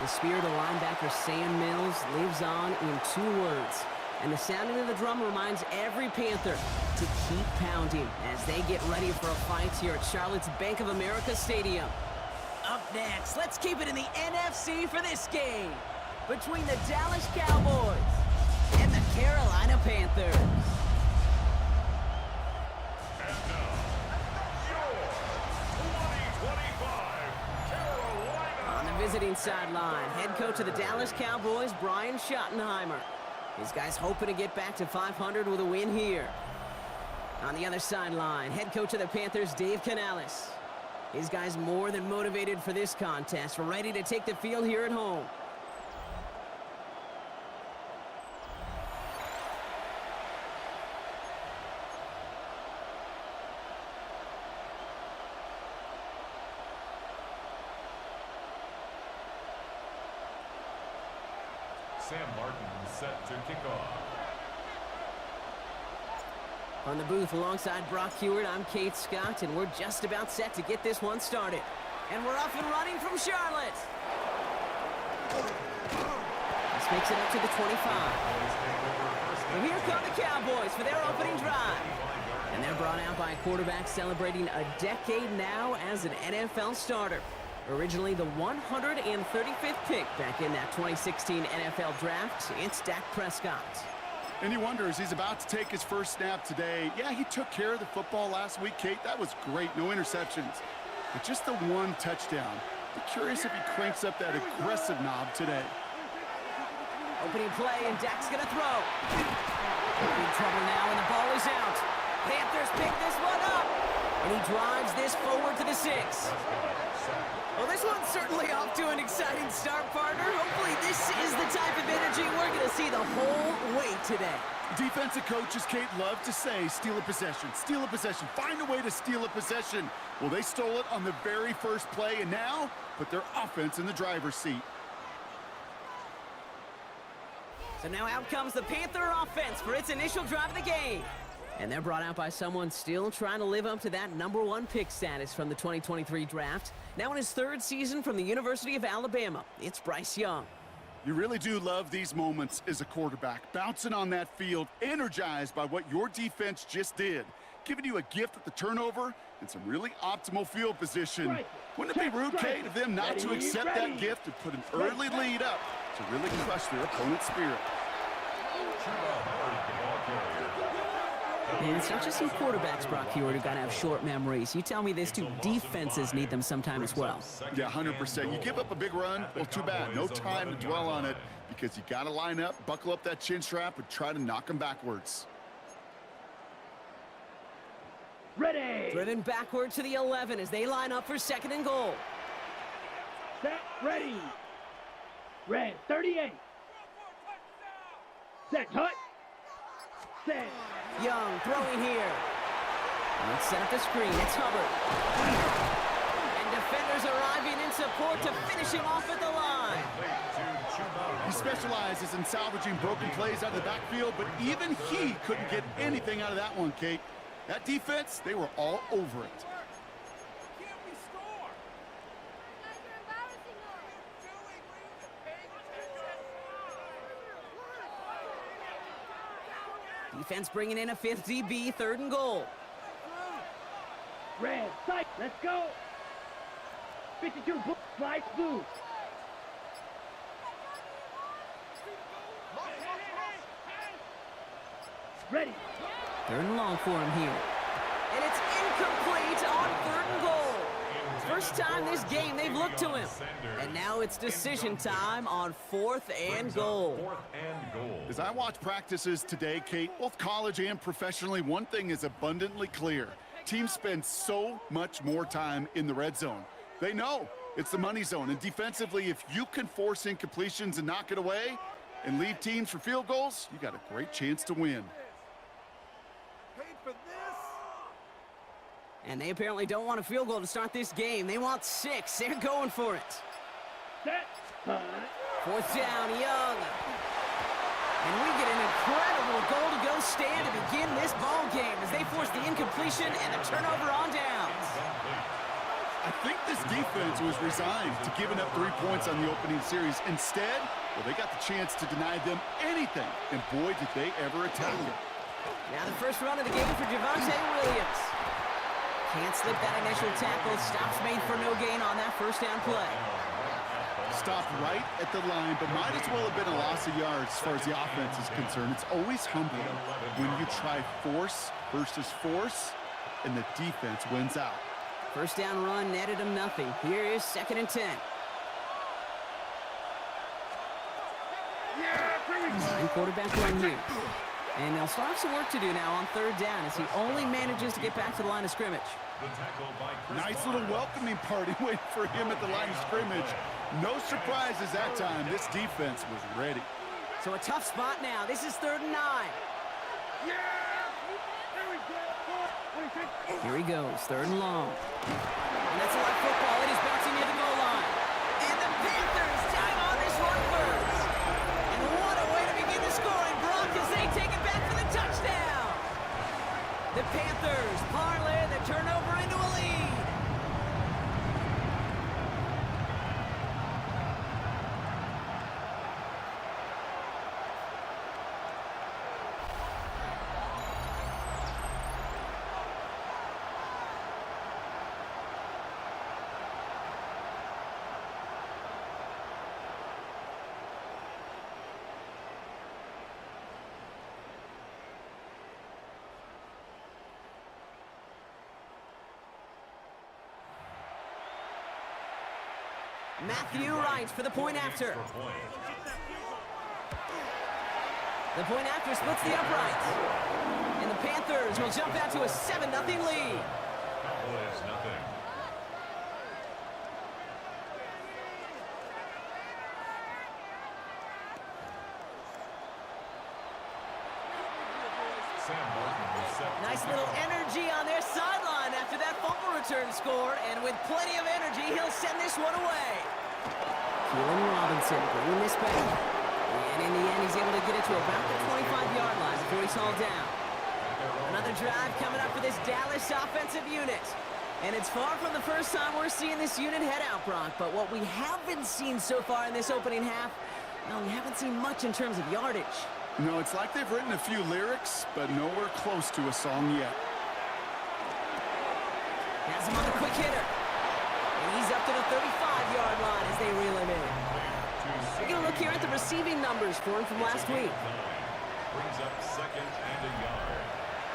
The spirit of linebacker Sam Mills lives on in 2 words. And the sounding of the drum reminds every Panther to keep pounding as they get ready for a fight here at Charlotte's Bank of America Stadium. Up next, let's keep it in the NFC for this game between the Dallas Cowboys and the Carolina Panthers. And now, your 2025 Carolina. On the visiting sideline, head coach of the Dallas Cowboys, Brian Schottenheimer. These guys hoping to get back to 500 with a win here. On the other sideline, head coach of the Panthers, Dave Canales. These guys more than motivated for this contest, ready to take the field here at home. Sam Martin set to kick off. On the booth alongside Brock Hewitt, I'm Kate Scott, and we're just about set to get this one started. And we're off and running from Charlotte. This makes it up to the 25. And here come the Cowboys for their opening drive. And they're brought out by a quarterback celebrating a decade now as an NFL starter. Originally the 135th pick back in that 2016 NFL Draft, it's Dak Prescott. And he wonders, he's about to take his first snap today. Yeah, he took care of the football last week, Kate. That was great, no interceptions. But just the 1 touchdown. Be curious if he cranks up that aggressive knob today. Opening play, and Dak's gonna throw. In trouble now, and the ball is out. Panthers pick this one up. And he drives this forward to the 6. Well, this one's certainly off to an exciting start, partner. Hopefully this is the type of energy we're going to see the whole way today. Defensive coaches, Kate, love to say, steal a possession, find a way to steal a possession. Well, they stole it on the very first play, and now put their offense in the driver's seat. So now out comes the Panther offense for its initial drive of the game. And they're brought out by someone still trying to live up to that #1 pick status from the 2023 draft. Now in his 3rd season from the University of Alabama, it's Bryce Young. You really do love these moments as a quarterback. Bouncing on that field, energized by what your defense just did. Giving you a gift with the turnover and some really optimal field position. Wouldn't it be rude, Kate, of them not to accept that gift and put an early lead up to really crush their opponent's spirit? And it's not just some quarterbacks, Brock Hewitt, who got to have short memories. You tell me this too, defenses need them sometime as well. Yeah, 100%. You give up a big run, well, too bad. No time to dwell on it because you got to line up, buckle up that chin strap, and try to knock them backwards. Ready. Driven backward to the 11 as they line up for 2nd and goal. Set, ready. Red, 38. Set, cut. Set. Young throwing here. Let's set up the screen. It's Hubbard. And defenders arriving in support to finish him off at the line. He specializes in salvaging broken plays out of the backfield, but even he couldn't get anything out of that one, Kate. That defense, they were all over it. Defense bringing in a 5th DB, 3rd and goal. Red, sight, let's go. 52, slice blue. Ready. 3rd and long for him here. And it's incomplete on 3rd and goal. First time this game they've looked to him. And now it's decision time on 4th and goal. As I watch practices today, Kate, both college and professionally, one thing is abundantly clear. Teams spend so much more time in the red zone. They know it's the money zone. And defensively, if you can force incompletions and knock it away and lead teams for field goals, you got a great chance to win. And they apparently don't want a field goal to start this game. They want 6. They're going for it. Set. 4th down, Young. And we get an incredible goal-to-go stand to begin this ball game as they force the incompletion and the turnover on downs. I think this defense was resigned to giving up 3 points on the opening series. Instead, well, they got the chance to deny them anything, and boy, did they ever attack it. Now the first run of the game for Javonte Williams. Can't slip that initial tackle. Stops made for no gain on that first down play. Stopped right at the line, but might as well have been a loss of yards as far as the offense is concerned. It's always humbling when you try force versus force, and the defense wins out. First down run netted him nothing. Here is 2nd and 10. And quarterback run here. And they'll start some work to do now on 3rd down as he only manages to get back to the line of scrimmage. Nice little welcoming party waiting for him at the line of scrimmage. No surprises that time. This defense was ready. So a tough spot now. This is 3rd and 9. Here he goes, 3rd and long. And that's a live football. It is bouncing near the goal line. And the Panthers time on this one first. And what a way to begin the scoring, Brock, as they take it back for the touchdown. The Panthers parlay the turnover into a lead. Matthew Wright for the point after. The point after splits the uprights. And the Panthers will jump out to a 7-0 lead. Cowboys nothing. Sam Martin is set. Nice little energy on their sideline after that fumble return score. And with plenty of energy, he'll send this one away. Keelan Robinson bringing this back. And in the end, he's able to get it to about the 25-yard line before he's hauled down. Another drive coming up for this Dallas offensive unit. And it's far from the first time we're seeing this unit head out, Brock. But what we haven't seen so far in this opening half, no, we haven't seen much in terms of yardage. No, it's like they've written a few lyrics, but nowhere close to a song yet. Has him on the quick hitter. And he's up to the 35-yard line as they reel him in. We're going to look here at the receiving numbers for him from last week. Brings up 2nd and a yard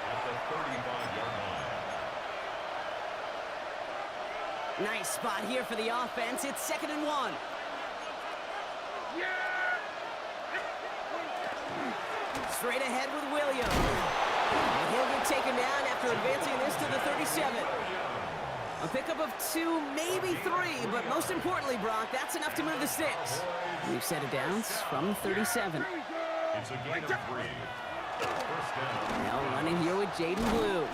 at the 35-yard line. Nice spot here for the offense. It's 2nd and 1. Straight ahead with Williams. And he'll get taken down after advancing this to the 37. A pickup of 2, maybe 3, but most importantly, Brock, that's enough to move the sticks. We've set it down from 37. It's a gain of 3. First down. Now running here with Jaden Blue.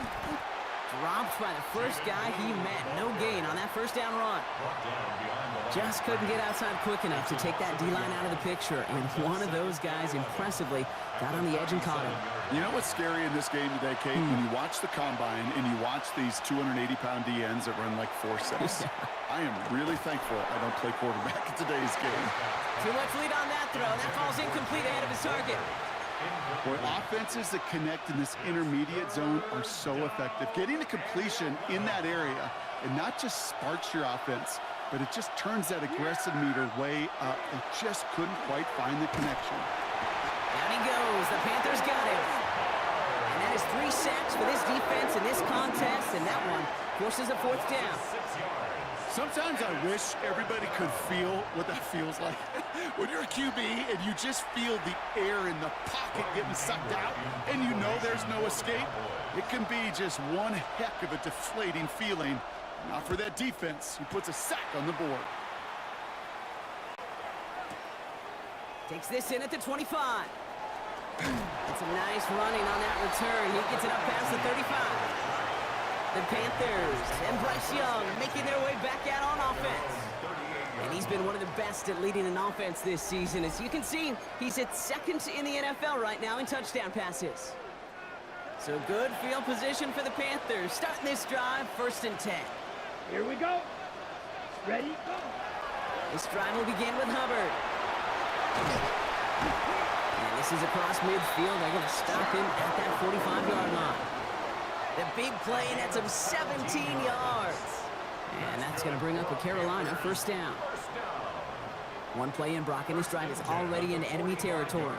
Dropped by the first guy he met. No gain on that first down run. Brought down behind the line. Just couldn't get outside quick enough to take that D-line out of the picture. And one of those guys impressively got on the edge and caught him. You know what's scary in this game today, Kate? When you watch the combine and you watch these 280-pound DNs that run like 4.6. I am really thankful I don't play quarterback in today's game. Too much lead on that throw. That falls incomplete ahead of his target. Boy, offenses that connect in this intermediate zone are so effective. Getting a completion in that area, and not just sparks your offense, but it just turns that aggressive meter way up. They just couldn't quite find the connection. Down he goes. The Panthers got him. And that is 3 sacks for this defense in this contest, and that one forces a 4th down. Sometimes I wish everybody could feel what that feels like. When you're a QB and you just feel the air in the pocket getting sucked out and you know there's no escape, it can be just one heck of a deflating feeling. Not for that defense, who puts a sack on the board. Takes this in at the 25. It's a nice running on that return. He gets it up past the 35. The Panthers and Bryce Young making their way back out on offense. And he's been one of the best at leading an offense this season. As you can see, he's at 2nd in the NFL right now in touchdown passes. So good field position for the Panthers. Starting this drive, 1st and 10. Here we go. Ready, go. This drive will begin with Hubbard. And this is across midfield. They're going to stop him at that 45-yard line. The big play nets him 17 yards. And that's going to bring up a Carolina first down. One play in, Brock, and this drive is already in enemy territory.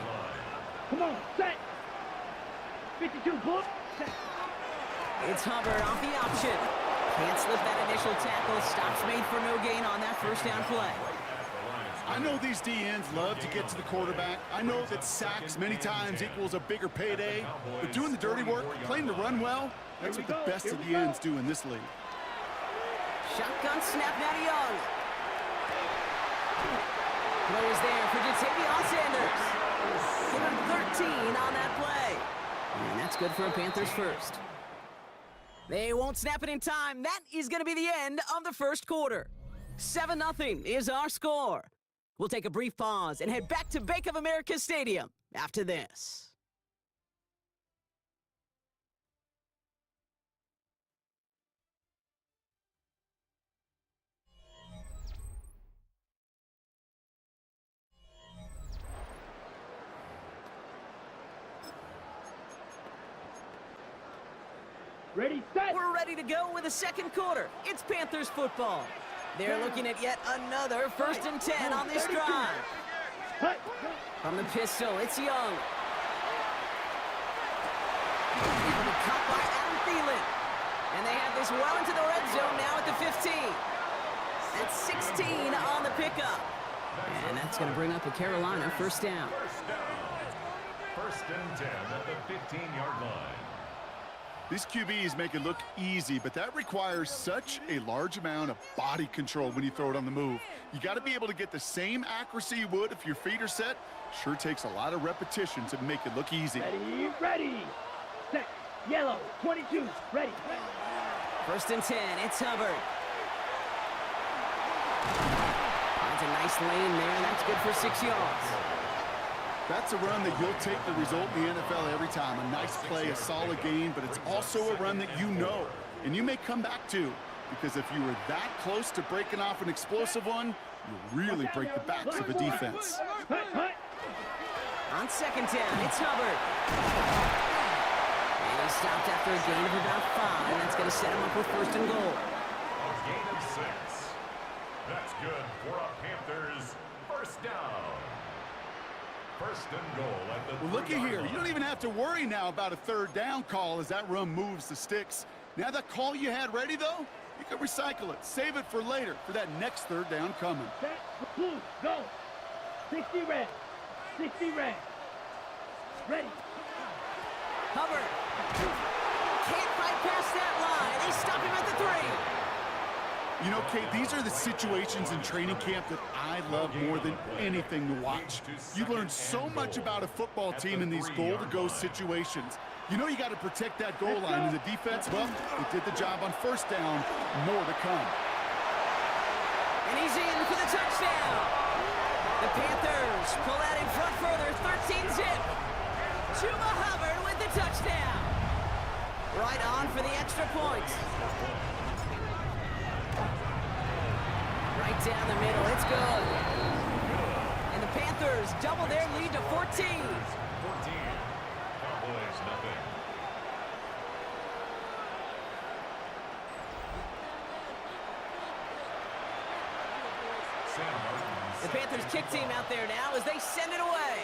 Come on, set. 52, book. Set. It's Hubbard off the option. Can't slip that initial tackle. Stops made for no gain on that first down play. I know these DNs love to get to the quarterback. I know that sacks many times equals a bigger payday. But doing the dirty work, playing to run well, that's what the best of the ends do in this league. Shotgun snap now to Young. Throws there for Jatavion Sanders. Give him 13 on that play. And that's good for a Panthers first. They won't snap it in time. That is going to be the end of the first quarter. 7-0 is our score. We'll take a brief pause and head back to Bank of America Stadium after this. Ready, set. We're ready to go with the second quarter. It's Panthers football. They're looking at yet another 1st and 10 on this drive. From the pistol, it's Young. Caught by Adam Thielen. And they have this well into the red zone now at the 15. That's 16 on the pickup. And that's going to bring up a Carolina first down. First and 10 at the 15-yard line. These QBs make it look easy, but that requires such a large amount of body control when you throw it on the move. You got to be able to get the same accuracy you would if your feet are set. Sure takes a lot of repetition to make it look easy. Ready, ready. Set. Yellow, 22, ready. 1st and 10, it's Hubbard. Finds a nice lane there, and that's good for 6 yards. That's a run that you'll take the result in the NFL every time. A nice play, a solid gain, but it's also a run that you know, and you may come back to, because if you were that close to breaking off an explosive one, you'll really break the backs of a defense. On 2nd down, it's Hubbard. And he stopped after a gain of about 5, and that's going to set him up with 1st and goal. A gain of 6. That's good for a Panthers first down. 1st and goal at the Well, looky here. You don't even have to worry now about a 3rd down call as that run moves the sticks. Now that call you had ready, though, you can recycle it. Save it for later for that next 3rd down coming. Set, blue, go. 60 red. 60 red. Ready. Hubbard can't fight past that line. They stop him at the 3. You know, Kate, these are the situations in training camp that I love more than anything to watch. You learn so much about a football team in these goal-to-go situations. You know you got to protect that goal line, and the defense, well, they did the job on 1st down. More to come. And he's in for the touchdown. The Panthers pull out in front further, 13-zip. Chuba Hubbard with the touchdown. Right on for the extra point. Right down the middle, it's good. And the Panthers double their lead to 14. 14. Cowboys nothing. The Panthers kick team out there now as they send it away.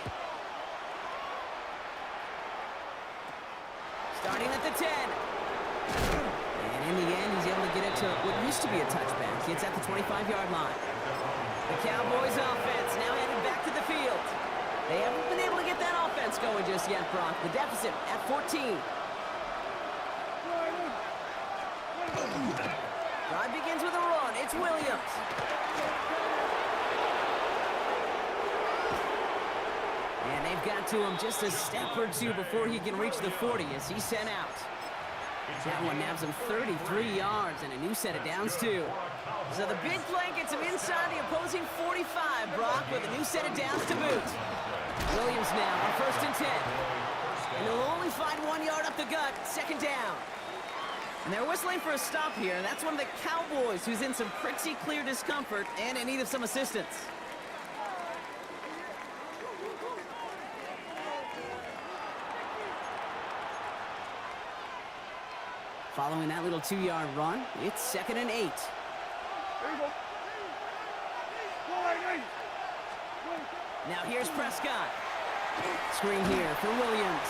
Starting at the 10. And in the end, he's able to get it to what used to be a touchback. It's at the 25-yard line. The Cowboys offense now headed back to the field. They haven't been able to get that offense going just yet, Brock. The deficit at 14. Drive begins with a run. It's Williams. And they've got to him just a step or two before he can reach the 40 as he's sent out. That one nabs him 33 yards and a new set of downs, too. So the big play gets him inside the opposing 45, Brock, with a new set of downs to boot. Williams now on 1st and 10. And they'll only find 1 yard up the gut, 2nd down. And they're whistling for a stop here. That's one of the Cowboys who's in some pretty clear discomfort and in need of some assistance. Following that little 2-yard run, it's 2nd and 8. There you go. Now here's Prescott. Screen here for Williams.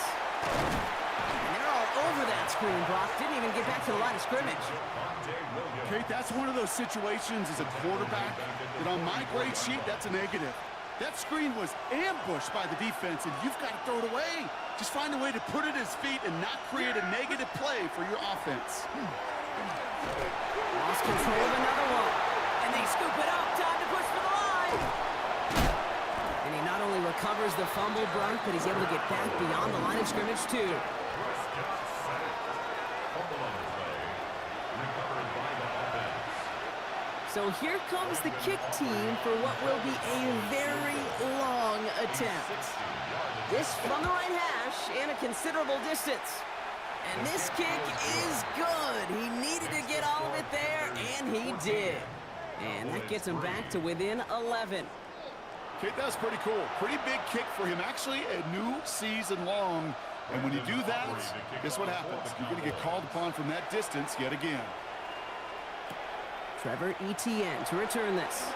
And they're all over that screen, Brock. Didn't even get back to the line of scrimmage. Kate, that's one of those situations as a quarterback that on my grade sheet, that's a negative. That screen was ambushed by the defense, and you've got to throw it away. Just find a way to put it at his feet and not create a negative play for your offense. Lost control of another one. And they scoop it up. Time to push for the line. And he not only recovers the fumble, Brock, but he's able to get back beyond the line of scrimmage, too. So here comes the kick team for what will be a very long attempt. This from the right hash and a considerable distance. And this kick is good. He needed to get all of it there, and he did. And that gets him back to within 11. Kate, that's pretty cool. Pretty big kick for him. Actually, a new season long. And when you do that, guess what happens? You're going to get called upon from that distance yet again. Trevor Etienne to return this.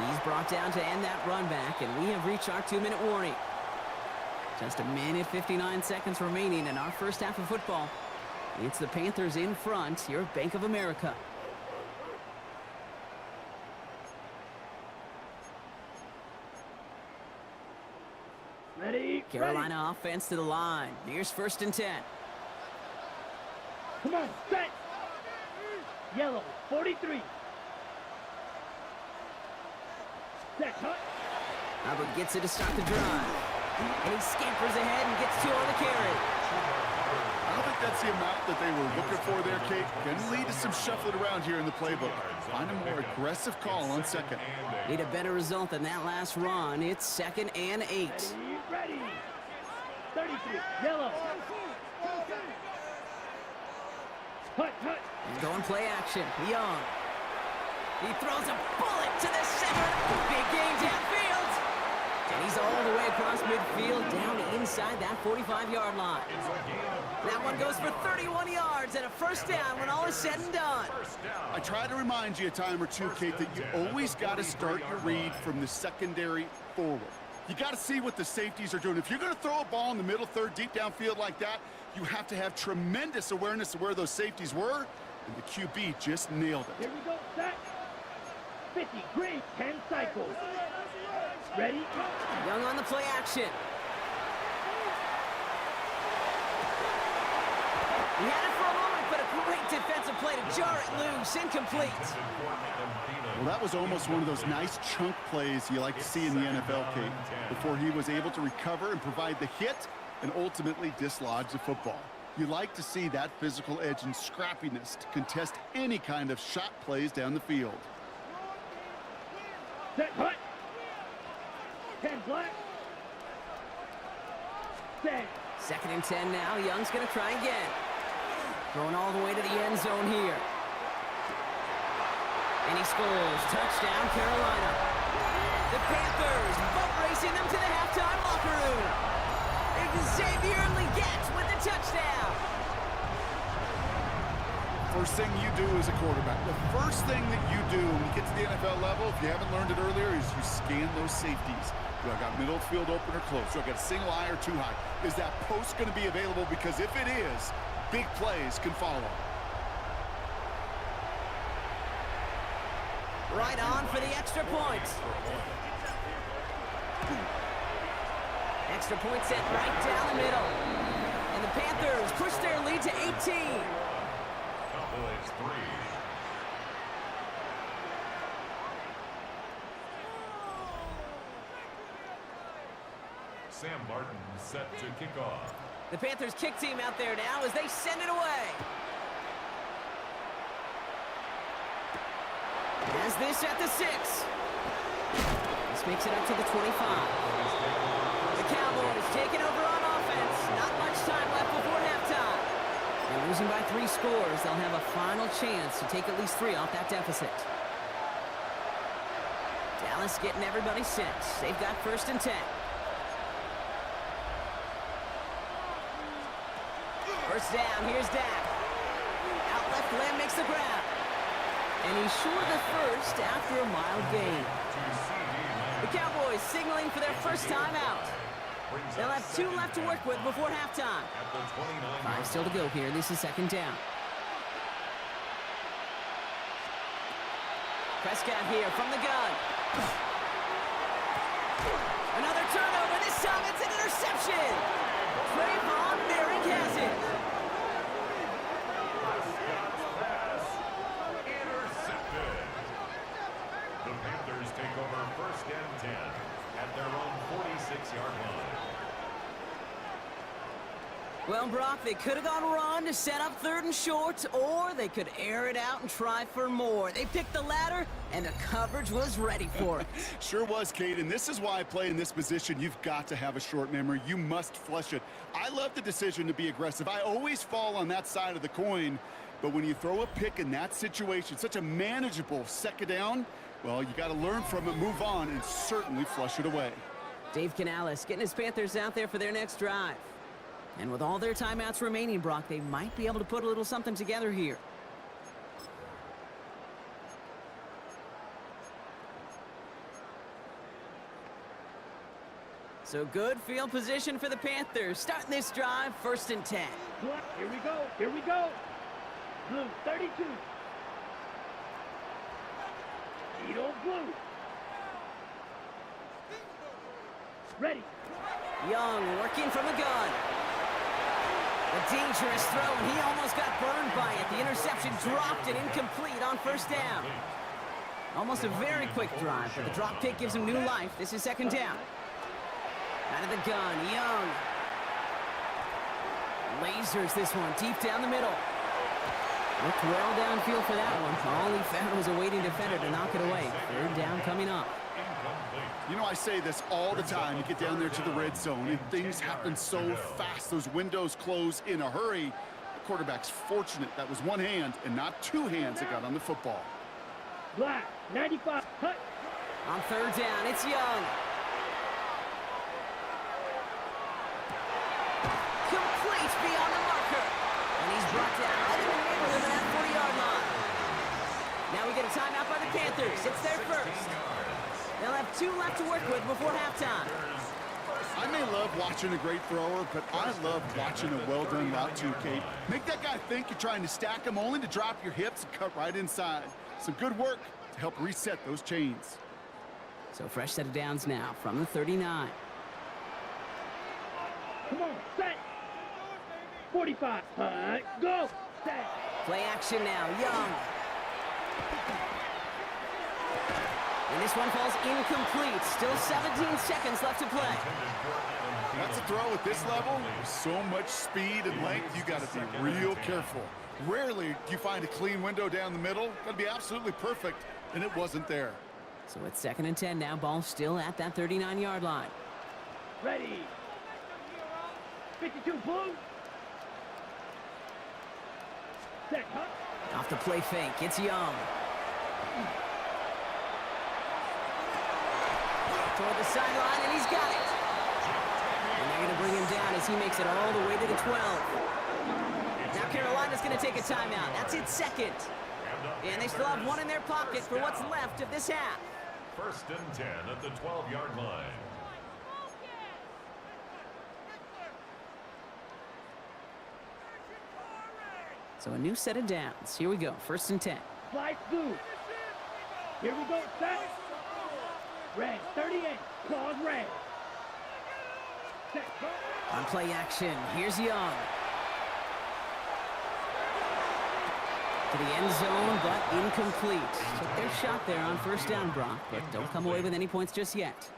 He's brought down to end that run back, and we have reached our 2-minute warning. Just a minute, 59 seconds remaining in our first half of football. It's the Panthers in front here at Bank of America. Ready? Carolina offense to the line. Here's 1st and 10. Come on, set. Yellow, 43. Set, cut. Hubbard gets it to start the drive. And he scampers ahead and gets 2 on the carry. I don't think that's the amount that they were looking for there, Kate. Going to lead to some shuffling around here in the playbook. Find a more aggressive call on 2nd. Need a better result than that last run. It's 2nd and 8. Ready. 33. Yellow. Cut. He's going play action. Young. He throws a bullet to the center. Big gain downfield. And he's all the way across midfield down inside that 45-yard line. That one goes for 31 yards and a 1st down when all is said and done. I try to remind you a time or two, Kate, that you always got to start your read from the secondary forward. You got to see what the safeties are doing. If you're going to throw a ball in the middle third, deep downfield like that, you have to have tremendous awareness of where those safeties were, and the QB just nailed it. Here we go, set. 50, green, 10 cycles. Ready? Young on the play action. He had it for a moment, but a great defensive play to jar it loose. Incomplete. Well, that was almost one of those nice chunk plays you like to see in the NFL, Kate, before he was able to recover and provide the hit and ultimately dislodge the football. You like to see that physical edge and scrappiness to contest any kind of shot plays down the field. Set, cut. 10 black. Set. 2nd and 10 now. Young's going to try again. Going all the way to the end zone here. And he scores. Touchdown, Carolina. The Panthers boat racing them to the halftime locker room. Xavier Legette with the touchdown. First thing you do as a quarterback, the first thing that you do when you get to the NFL level, if you haven't learned it earlier, is you scan those safeties. Do I got middle field open or close? Do I got a single high or 2 high? Is that post going to be available? Because if it is, big plays can follow. Right on for the extra point. Extra point set right down the middle. And the Panthers push their lead to 18. Cowboys 3. Sam Martin set to kick off. The Panthers kick team out there now as they send it away. Has this at the 6. This makes it up to the 25. The Cowboys taking over on offense. Not much time left before halftime. And losing by 3 scores, they'll have a final chance to take at least 3 off that deficit. Dallas getting everybody set. They've got 1st and 10. First down, here's Dak. Out left, Lamb makes the grab. And he's short of the first after a mild gain. The Cowboys signaling for their first time out. They'll have 2 left to work with before halftime. 5 still to go here. This is 2nd down. Prescott here from the gun. Another turnover. This time it's an interception. Trayvon Merrick has it. Intercepted. The Panthers take over 1st and 10 at their own 46-yard line. Well, Brock, they could have gone run to set up 3rd and short, or they could air it out and try for more. They picked the latter, and the coverage was ready for it. Sure was, Kate, and this is why I play in this position. You've got to have a short memory. You must flush it. I love the decision to be aggressive. I always fall on that side of the coin, but when you throw a pick in that situation, such a manageable 2nd down, well, you got to learn from it, move on, and certainly flush it away. Dave Canales getting his Panthers out there for their next drive. And with all their timeouts remaining, Brock, they might be able to put a little something together here. So good field position for the Panthers. Starting this drive, 1st and 10. Here we go. Here we go. Blue 32. Edo blue. Ready. Young working from the gun. A dangerous throw, and he almost got burned by it. The interception dropped it incomplete on 1st down. Almost a very quick drive, but the drop kick gives him new life. This is 2nd down. Out of the gun, Young. Lasers this one deep down the middle. Looked well downfield for that one. All he found was a waiting defender to knock it away. 3rd down coming up. You know, I say this all the time. You get down there to the red zone, and things happen so fast. Those windows close in a hurry. The quarterback's fortunate that was 1 hand and not 2 hands that got on the football. Black 95. Cut. On 3rd down, it's Young. Complete beyond the marker. And he's brought down right in the neighborhood of that 40-yard line. Now we get a timeout by the Panthers. It's their first. They'll have 2 left to work with before halftime. I may love watching a great thrower, but I love watching a well-done route too, Kate. Make that guy think you're trying to stack him only to drop your hips and cut right inside. Some good work to help reset those chains. So fresh set of downs now from the 39. Come on, set. 45. Go. Set. Play action now, Young. And this one falls incomplete. Still 17 seconds left to play. That's a throw at this level. With so much speed and length, you got to be real careful. Rarely do you find a clean window down the middle. Got to be absolutely perfect, and it wasn't there. So it's 2nd and 10 now. Ball still at that 39-yard line. Ready. 52 blue. Set. Cut. Off the play fake, it's Young. Toward the sideline, and he's got it. And they're going to bring him down as he makes it all the way to the 12. Now Carolina's going to take a timeout. That's its 2nd. And they still have 1 in their pocket for what's left of this half. 1st and 10 at the 12-yard line. So a new set of downs. Here we go, 1st and 10. Fly through. Here we go, set. Red, 38. Claws red. Set. On play action, here's Young. To the end zone, but incomplete. Took their shot there on 1st down, Brock, but don't come away with any points just yet.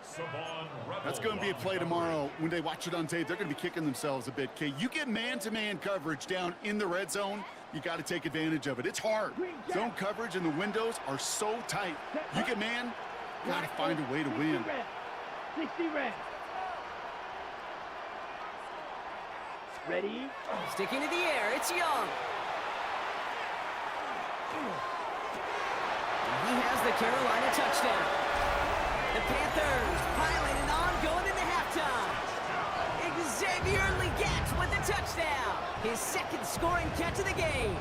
That's going to be a play tomorrow. When they watch it on tape, they're going to be kicking themselves a bit, Kate. You get man-to-man coverage down in the red zone, you got to take advantage of it. It's hard. Zone coverage and the windows are so tight. You get man, you got to find a way to win. 60 red. Ready? Sticking to the air, it's Young. And he has the Carolina touchdown. The Panthers piling on, going into halftime. Xavier Legette with the touchdown. His second scoring catch of the game.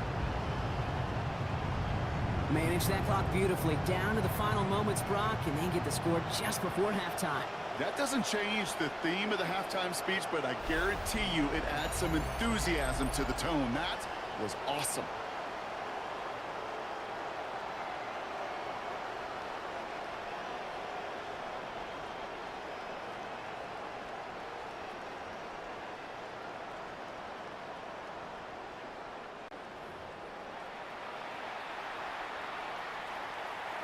Manage that clock beautifully down to the final moments, Brock, and then get the score just before halftime. That doesn't change the theme of the halftime speech, but I guarantee you it adds some enthusiasm to the tone. That was awesome.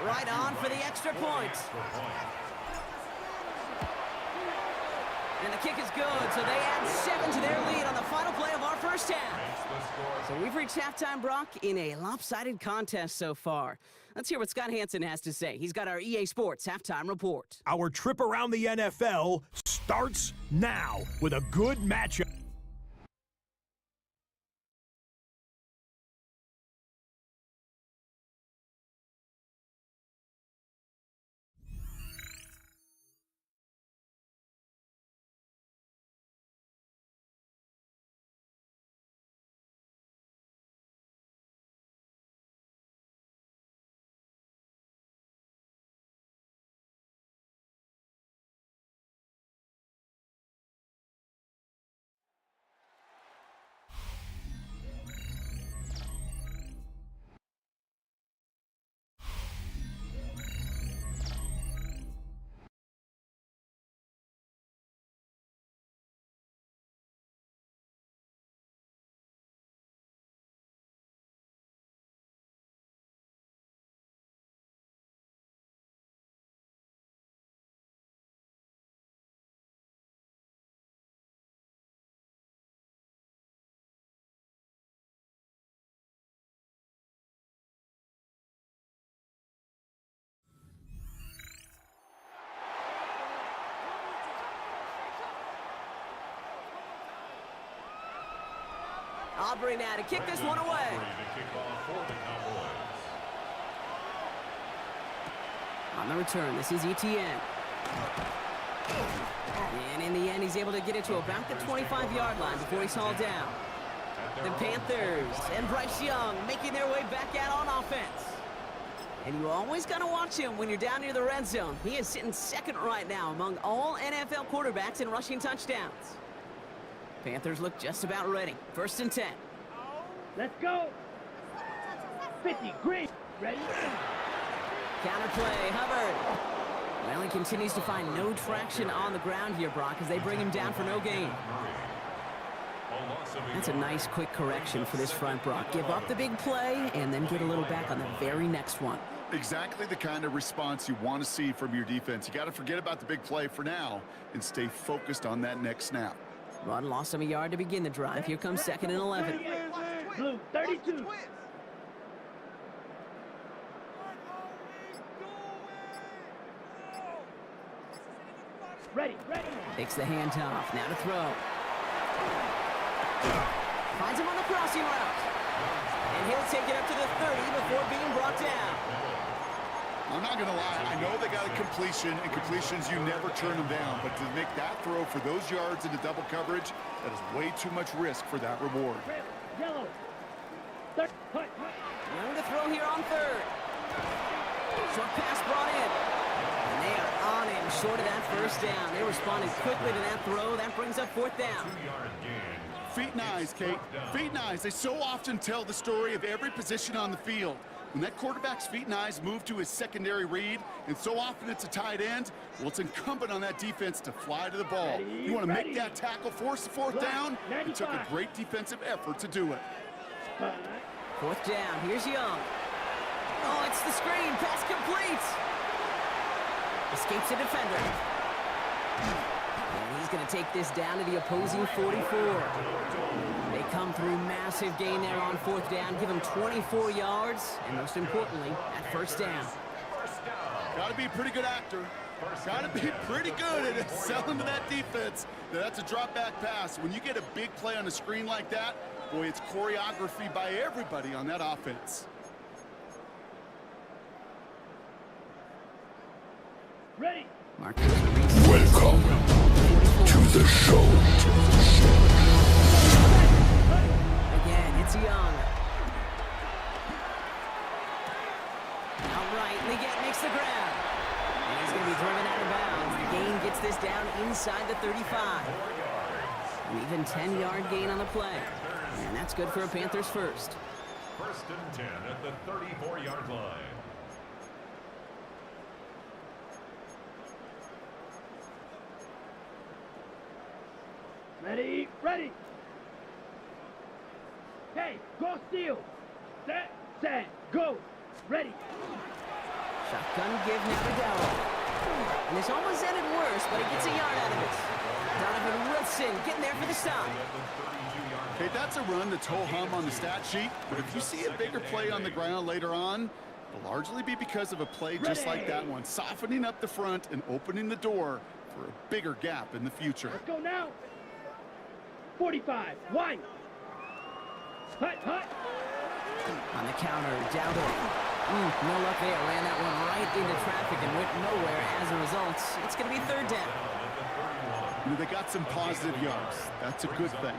Right on for the extra point. And the kick is good, so they add 7 to their lead on the final play of our first half. So we've reached halftime, Brock, in a lopsided contest so far. Let's hear what Scott Hansen has to say. He's got our EA Sports halftime report. Our trip around the NFL starts now with a good matchup. Aubrey now to kick this one away. On the return, this is Etienne. And in the end, he's able to get it to about the 25-yard line before he's hauled down. The Panthers and Bryce Young making their way back out on offense. And you always got to watch him when you're down near the red zone. He is sitting second right now among all NFL quarterbacks in rushing touchdowns. Panthers look just about ready. 1st and 10. Let's go. 50, green. Ready? Counterplay, Hubbard. Well, he continues to find no traction on the ground here, Brock, as they bring him down for no gain. That's a nice, quick correction for this front, Brock. Give up the big play and then get a little back on the very next one. Exactly the kind of response you want to see from your defense. You got to forget about the big play for now and stay focused on that next snap. Run lost him a yard to begin the drive. Here comes 2nd and 11. Blue, 32. Ready. Takes the handoff. Now to throw. Finds him on the crossing route. And he'll take it up to the 30 before being brought down. I'm not going to lie. I know they got a completion, and completions, you never turn them down. But to make that throw for those yards into double coverage, that is way too much risk for that reward. Yellow. Third. Young to throw here on 3rd. Short pass brought in. And they are on him short of that 1st down. They responded quickly to that throw. That brings up 4th down. Feet and eyes, Kate. Feet and eyes. They so often tell the story of every position on the field. When that quarterback's feet and eyes move to his secondary read, and so often it's a tight end, well, it's incumbent on that defense to fly to the ball. You want to make that tackle, force the 4th down. It took a great defensive effort to do it. 4th down. Here's Young. Oh, it's the screen. Pass complete. Escapes a defender. And he's going to take this down to the opposing 44. They come through massive gain there on 4th down, give him 24 yards, and most importantly, at 1st down. Got to be a pretty good actor. Got to be pretty good at selling to that defense. Now, that's a drop back pass. When you get a big play on the screen like that, boy, it's choreography by everybody on that offense. Ready. Welcome to the show. Again, it's Young. Outright, Liggett makes the grab. And he's going to be driven out of bounds. The gain gets this down inside the 35. An even 10-yard gain on the play. And that's good for a Panthers first. First and 10 at the 34-yard line. Ready, ready. Hey, go steal. Set, go. Ready. Shotgun give now to Dowell. And this almost ended worse, but he gets a yard out of it. Donovan Wilson getting there for the stop. Okay, that's a run that's ho-hum on the stat sheet, but if you see a bigger play on the ground later on, it'll largely be because of a play just like that one, softening up the front and opening the door for a bigger gap in the future. Let's go now. 45, wide. Hut. On the counter, Dowdle. No luck there. Ran that one right into traffic and went nowhere as a result. It's going to be third down. You know, they got some positive yards. That's a good thing.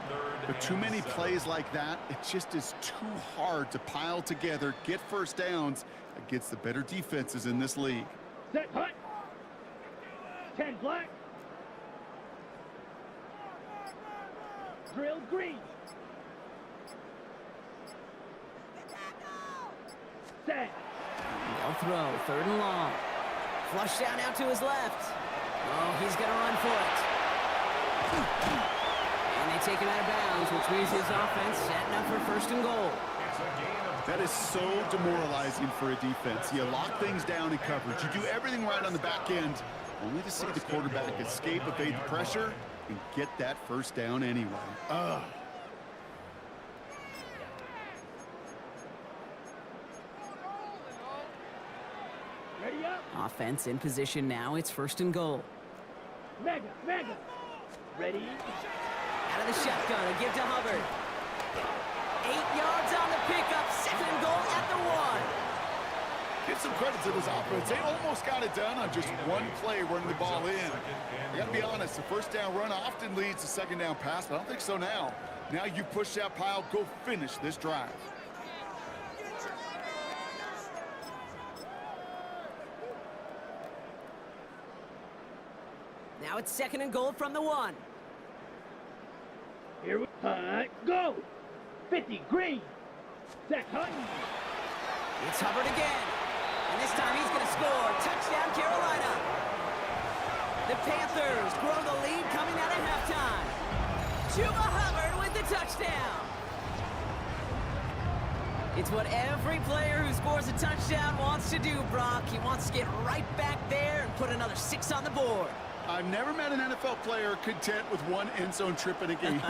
But too many plays like that, it just is too hard to pile together, get first downs against the better defenses in this league. Set, hut. 10 black. Drill green. Set. They'll throw, third and long. Flush down out to his left. Oh, he's going to run for it. And they take him out of bounds, which means his offense setting up for first and goal. That is so demoralizing for a defense. You lock things down in coverage. You do everything right on the back end, only to see the quarterback escape, evade the pressure, and get that first down anyway. Ready up. Offense in position now. It's first and goal. Mega. Ready. Out of the shotgun, a give to Hubbard. 8 yards on the pickup. Second and goal at the 1. Give some credit to this offense. They almost got it done on just one play running the ball in. I got to be honest, the first down run often leads to second down pass, but I don't think so now. Now you push that pile, go finish this drive. Now it's second and goal from the 1. Here we go. 50 green. Set, hut. It's Hubbard again. And this time he's going to score. Touchdown, Carolina. The Panthers grow the lead coming out of halftime. Chuba Hubbard with the touchdown. It's what every player who scores a touchdown wants to do, Brock. He wants to get right back there and put another 6 on the board. I've never met an NFL player content with one end zone trip in a game.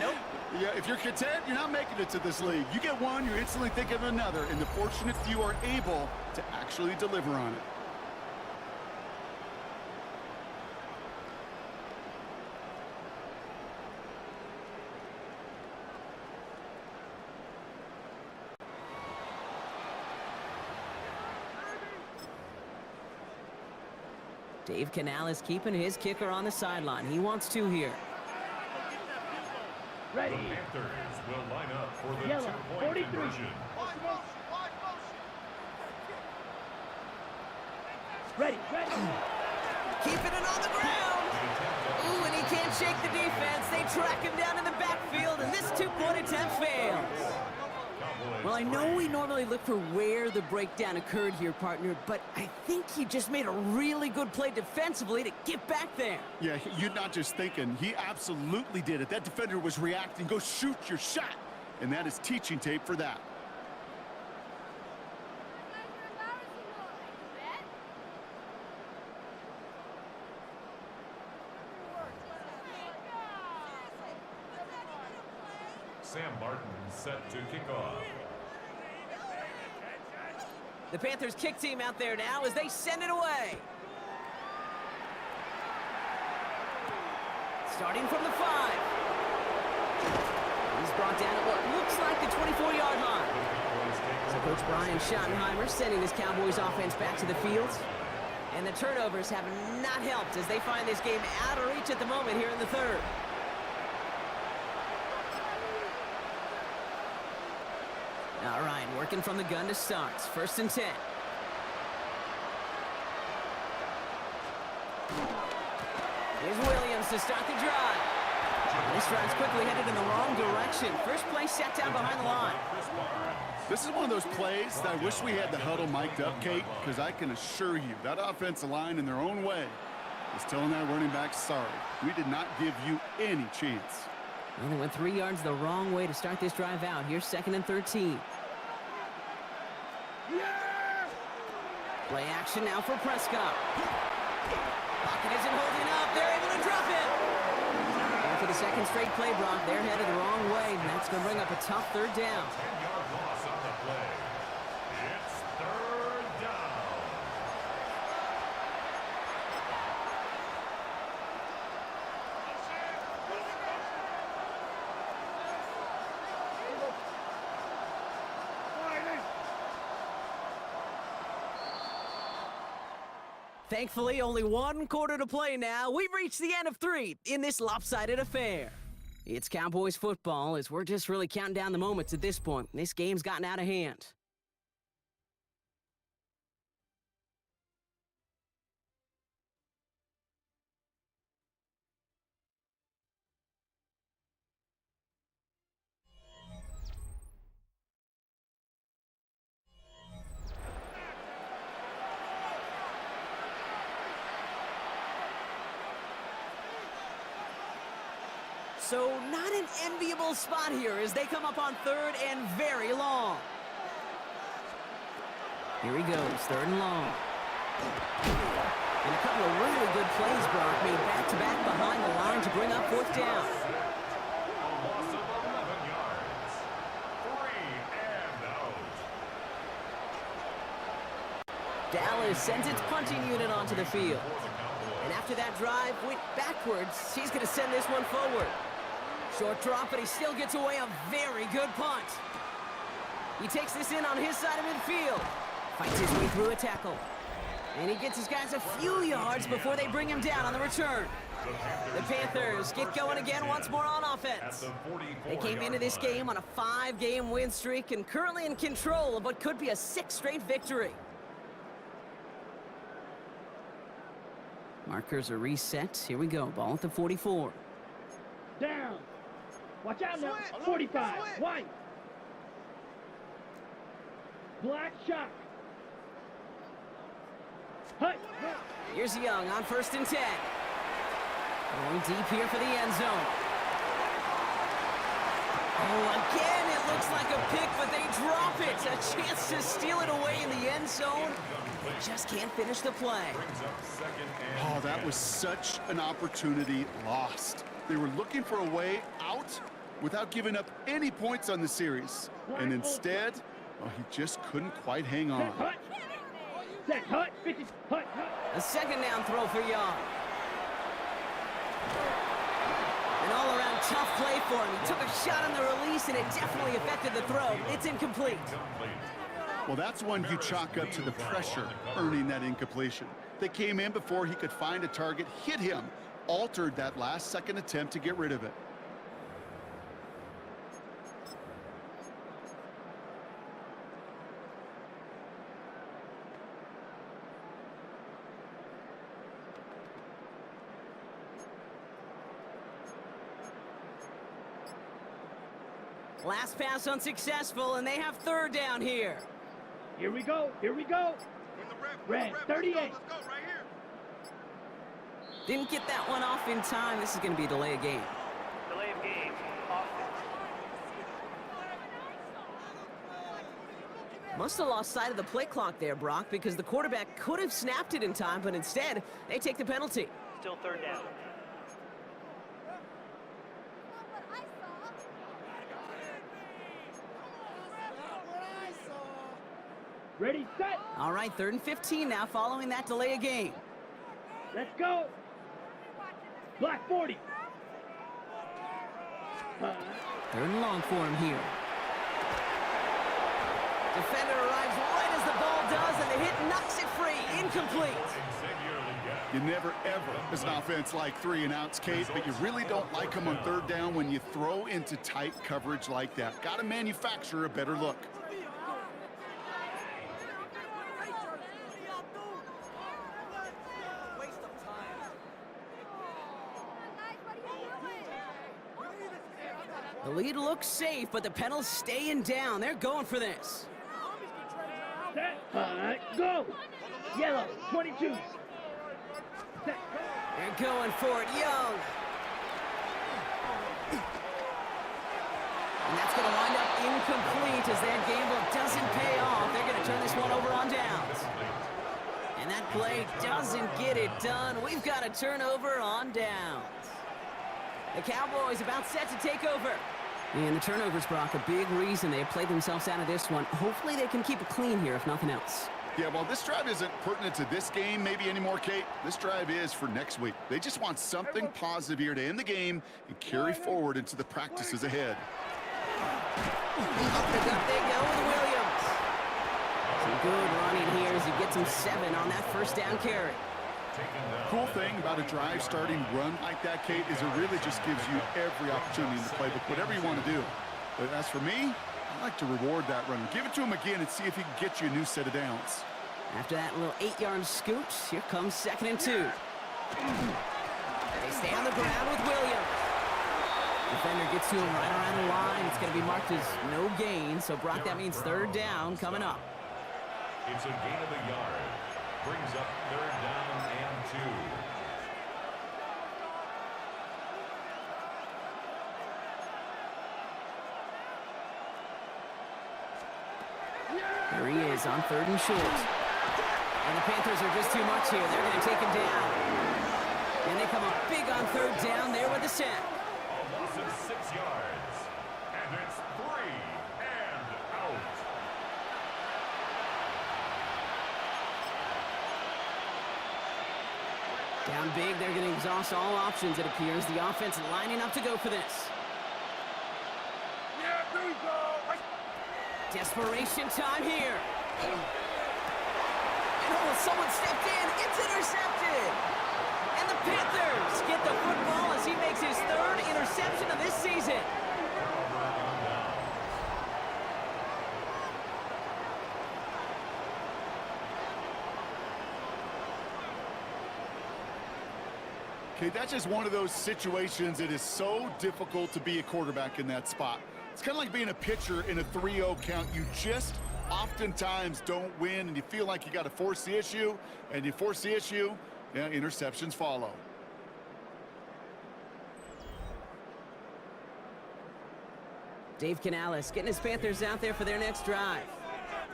Nope. Yeah, if you're content, you're not making it to this league. You get one, you instantly think of another, and the fortunate few are able to actually deliver on it. Dave Canales keeping his kicker on the sideline. He wants 2 here. Ready. The Panthers will line up for the Yellow, 2-point 43. conversion. Ready. Keeping it on the ground. Ooh, and he can't shake the defense. They track him down in the backfield, and this 2-point attempt fails. Well, I know we normally look for where the breakdown occurred here, partner, but I think he just made a really good play defensively to get back there. Yeah, you're not just thinking. He absolutely did it. That defender was reacting. Go shoot your shot. And that is teaching tape for that. Sam Martin set to kick off. The Panthers kick team out there now as they send it away. starting from the 5. He's brought down at what looks like the 24-yard line. So Coach Brian Schottenheimer sending this Cowboys offense back to the field. And the turnovers have not helped as they find this game out of reach at the moment here in the 3rd. All right, working from the gun to start. 1st and 10. Here's Williams to start the drive. This drive's quickly headed in the wrong direction. First play set down behind the line. This is one of those plays that I wish we had the huddle mic'd up, Kate, because I can assure you that offensive line in their own way is telling that running back, sorry, we did not give you any chance. And they went 3 yards the wrong way to start this drive out. Here's 2nd and 13. Play action now for Prescott. Pocket isn't holding up. They're able to drop it. And for the 2nd straight play, Brock, they're headed the wrong way, and that's going to bring up a tough 3rd down. 10-yard loss on the play. It's 3rd down. Thankfully, only 1 quarter to play now. We've reached the end of 3 in this lopsided affair. It's Cowboys football as we're just really counting down the moments at this point. This game's gotten out of hand. So not an enviable spot here as they come up on 3rd and very long. Here he goes, 3rd and long. And a couple of really good plays, Brock, made back-to-back behind the line to bring up 4th down. A loss of 11 yards. 3 and out. Dallas sends its punting unit onto the field. And after that drive went backwards, he's going to send this one forward. Short drop, but he still gets away a very good punt. He takes this in on his side of midfield. Fights his way through a tackle. And he gets his guys a few yards before they bring him down on the return. The Panthers get going again once more on offense. They came into this game on a 5-game win streak and currently in control of what could be a 6th straight victory. Markers are reset. Here we go. Ball at the 44. Down. Watch out now. 45. White. Black shot. Hut. Here's Young on 1st and 10. Going deep here for the end zone. Oh, again, it looks like a pick, but they drop it. A chance to steal it away in the end zone. They just can't finish the play. Oh, that was such an opportunity lost. They were looking for a way out without giving up any points on the series. And instead, well, he just couldn't quite hang on. Set hut. 50. Hut. A 2nd down throw for Young. An all-around tough play for him. He took a shot on the release, and it definitely affected the throw. It's incomplete. Well, that's one you chalk up to the pressure earning that incompletion. They came in before he could find a target, hit him, altered that last-second attempt to get rid of it. Last pass unsuccessful, and they have 3rd down here. Here we go. Red, 38. Let's go right here. Didn't get that one off in time. This is going to be a delay of game. Delay of game. Must have lost sight of the play clock there, Brock, because the quarterback could have snapped it in time, but instead, they take the penalty. Still 3rd down. Ready, set. All right, 3rd and 15 now following that delay of game. Let's go. Black 40. Third and long for him here. Defender arrives right as the ball does, and the hit knocks it free. Incomplete. You never, ever, as an offense, like 3 and outs, Kate, but you really don't like them on third down when you throw into tight coverage like that. Got to manufacture a better look. The lead looks safe, but the Penals staying down. They're going for this. Set, go! Yellow, 22. Set, They're going for it, Young. And that's going to wind up incomplete as that gamble doesn't pay off. They're going to turn this one over on downs. And that play doesn't get it done. We've got a turnover on downs. The Cowboys about set to take over. And the turnovers, Brock, a big reason they have played themselves out of this one. Hopefully they can keep it clean here, if nothing else. Yeah, well, this drive isn't pertinent to this game maybe anymore, Kate. This drive is for next week. They just want something positive here to end the game and carry forward into the practices ahead. Up the gut they go with Williams. Some good running here as he gets him 7 on that first down carry. Cool thing about a drive starting run like that, Kate, is it really just gives you every opportunity in the playbook, whatever you want to do. But as for me, I like to reward that runner. Give it to him again and see if he can get you a new set of downs. After that little 8-yard scoot, here comes 2nd and 2. They stay on the ground with Williams. Defender gets to him right around the line. It's going to be marked as no gain, so Brock, that means 3rd down coming up. It's a gain of a yard. Brings up 3rd down and 2. There he is on 3rd and short. And the Panthers are just too much here. They're going to take him down. And they come up big on 3rd down there with the sack. A loss of 6 yards. And it's 3 and out. Down big, they're going to exhaust all options, it appears. The offense lining up to go for this. Desperation time here. And someone stepped in. It's intercepted. And the Panthers get the football as he makes his 3rd interception of this season. Okay, that's just one of those situations. It is so difficult to be a quarterback in that spot. It's kind of like being a pitcher in a 3-0 count. You just oftentimes don't win, and you feel like you got to force the issue, and you force the issue, yeah, interceptions follow. Dave Canales getting his Panthers out there for their next drive.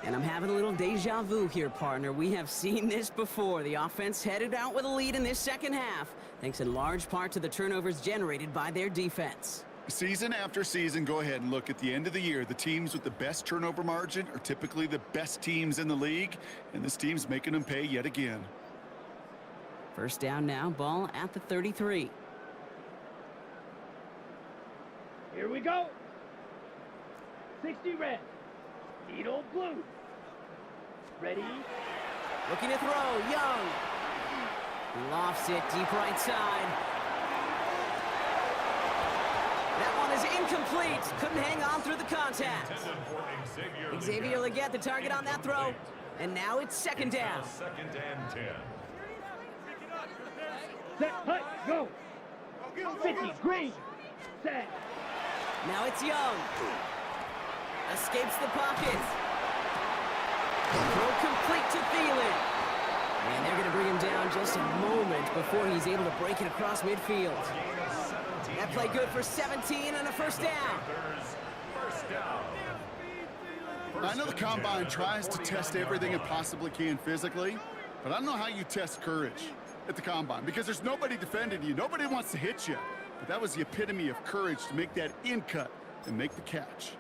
And I'm having a little deja vu here, partner. We have seen this before. The offense headed out with a lead in this second half, thanks in large part to the turnovers generated by their defense. Season after season, go ahead and look at the end of the year. The teams with the best turnover margin are typically the best teams in the league, and this team's making them pay yet again. 1st down now, ball at the 33. here we go. 60 red. Needle blue. Ready? Looking to throw, Young. Lofts it deep right side. That one is incomplete. Couldn't hang on through the contact. Xavier Legette, the target on that throw. And now it's 2nd down. 2nd and 10. Set, hut, go. 50, green. Set. Now it's Young. Escapes the pocket. Throw complete to Thielen. And they're going to bring him down just a moment before he's able to break it across midfield. That play good for 17 and a 1st down. I know the Combine tries to test everything it possibly can physically, but I don't know how you test courage at the Combine, because there's nobody defending you. Nobody wants to hit you. But that was the epitome of courage to make that in cut and make the catch.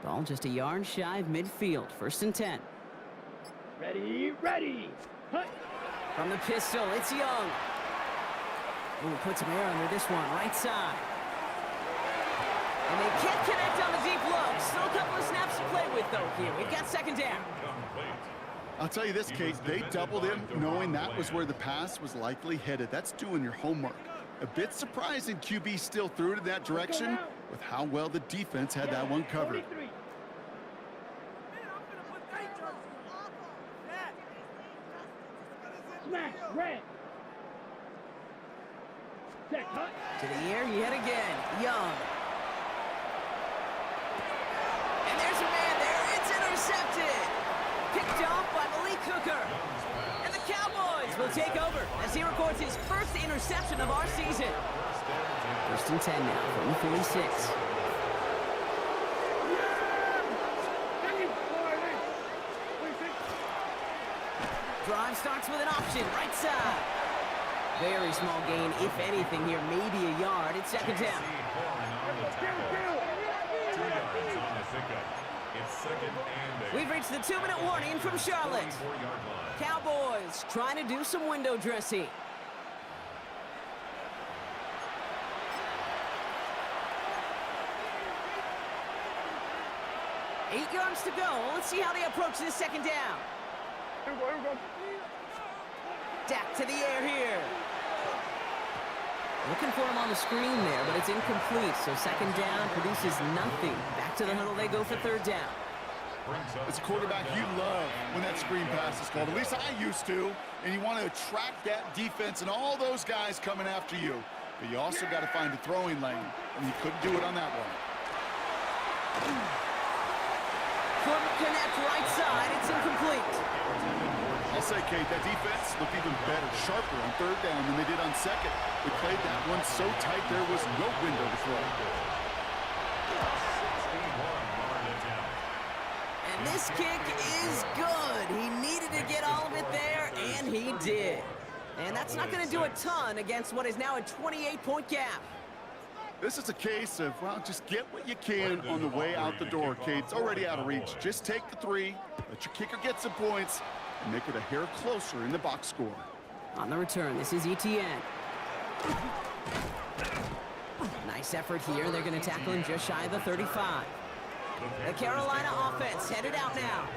Ball just a yard shy of midfield. 1st and 10. Ready, ready. Hut. From the pistol, it's Young. Ooh, puts some air under this one, right side. And they can't connect on the deep look. Still a couple of snaps to play with, though, here. We've got second down. I'll tell you this, Kate, they doubled him knowing that was where the pass was likely headed. That's doing your homework. A bit surprising QB still threw it in that direction with how well the defense had that one covered. 43. Smash, red. Check, hut. To the air yet again. Young. And there's a man there. It's intercepted. Picked off by Malik Hooker. And the Cowboys will take over as he records his first interception of our season. First and 10 now from the 46. Drive starts with an option, right side. Very small gain, if anything here, maybe a yard. It's second down. 2 yards on the pickup. It's second and 8. We've reached the 2-minute warning from Charlotte. 44-yard line. Cowboys trying to do some window dressing. Eight yards to go. Let's see how they approach this second down. Dak to the air here. Looking for him on the screen there, but it's incomplete. So second down produces nothing. Back to the huddle they go for third down. As a quarterback, you love when that screen pass is called. At least I used to. And you want to attract that defense and all those guys coming after you. But you also got to find a throwing lane. And you couldn't do it on that one. Couldn't connect right side. It's incomplete. I'll say, Kate, that defense looked even better, sharper on third down than they did on second. They played that one so tight there was no window to throw. And this kick is good. He needed to get all of it there, and he did. And that's not going to do a ton against what is now a 28-point gap. This is a case of, well, just get what you can on the way out the door, Kate. It's already out of reach. Just take the 3, let your kicker get some points, and make it a hair closer in the box score. On the return, this is ETN. Nice effort here. They're going to tackle him just shy of the 35. The Carolina offense headed out now.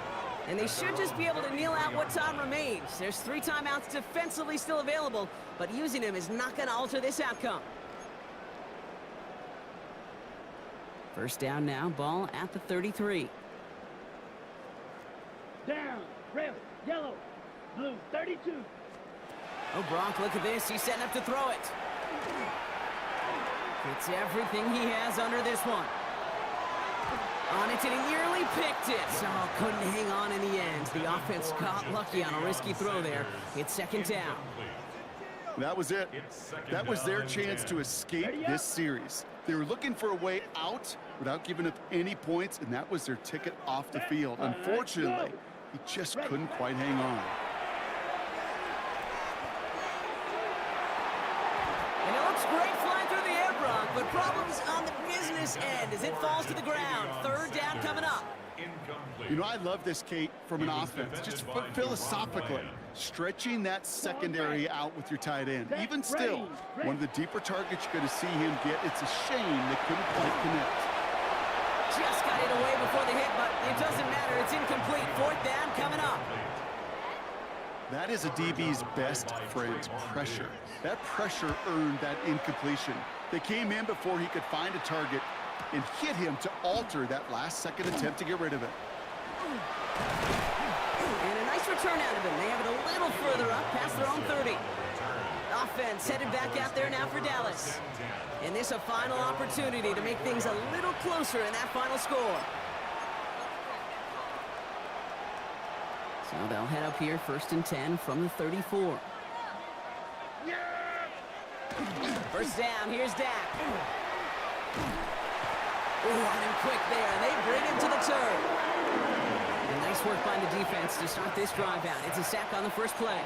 And they should just be able to kneel out what time remains. There's 3 timeouts defensively still available, but using them is not going to alter this outcome. First down now, ball at the 33. Down, red, yellow, blue, 32. Oh, Brock, look at this. He's setting up to throw it. It's everything he has under this one. On it, and he nearly picked it. So couldn't hang on in the end. The offense got lucky on a risky throw there. It's second down. That was it. That was their chance to escape this series. They were looking for a way out without giving up any points, and that was their ticket off the field. Unfortunately, he just couldn't quite hang on. And it looks great flying through the air, Brock, but problems on the business end as it falls to the ground. Third down coming up. You know, I love this, Kate, from an offense, just philosophically, stretching that secondary out with your tight end. Even still, one of the deeper targets you're going to see him get. It's a shame they couldn't quite connect. Just got it away before the hit, but it doesn't matter. It's incomplete. Fourth down coming up. That is a DB's best friend, pressure. That pressure earned that incompletion. They came in before he could find a target and hit him to alter that last-second attempt to get rid of it. And a nice return out of him. They have it a little further up, past their own 30. Offense headed back out there now for Dallas. And this a final opportunity to make things a little closer in that final score. So they'll head up here, first and 10 from the 34. First down, here's Dak. Ooh, on him quick there. They bring him to the turf. And nice work by the defense to start this drive out. It's a sack on the first play.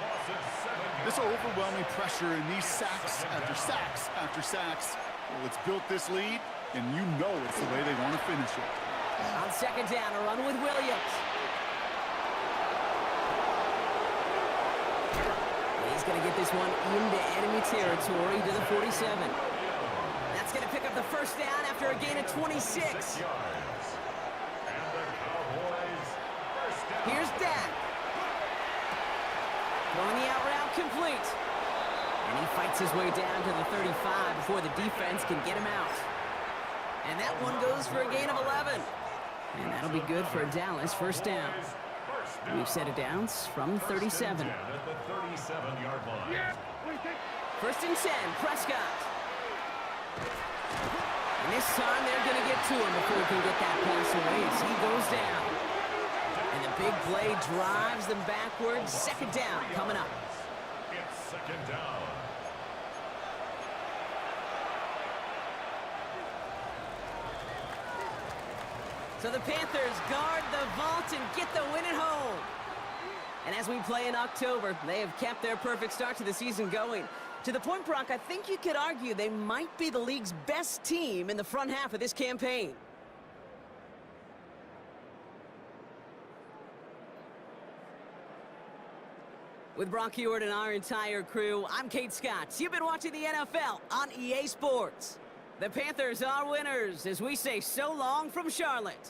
This overwhelming pressure and these sacks after sacks after sacks. Well, it's built this lead, and you know it's the way they want to finish it. On second down, a run with Williams. He's going to get this one into enemy territory to the 47. That's going to pick up the first down after a gain of 26. Here's Dak. Throwing the out route complete. And he fights his way down to the 35 before the defense can get him out. And that one goes for a gain of 11. And that'll be good for a Dallas first down. We've set it down from 37. At the 37-yard line. First and 10, Prescott. And this time they're going to get to him before he can get that pass away as he goes down. And the big play drives them backwards. Second down coming up. It's second down. So the Panthers guard the vault and get the win at home. And as we play in October, they have kept their perfect start to the season going. To the point, Brock, I think you could argue they might be the league's best team in the front half of this campaign. With Brock Heward and our entire crew, I'm Kate Scott. You've been watching the NFL on EA Sports. The Panthers are winners as we say so long from Charlotte.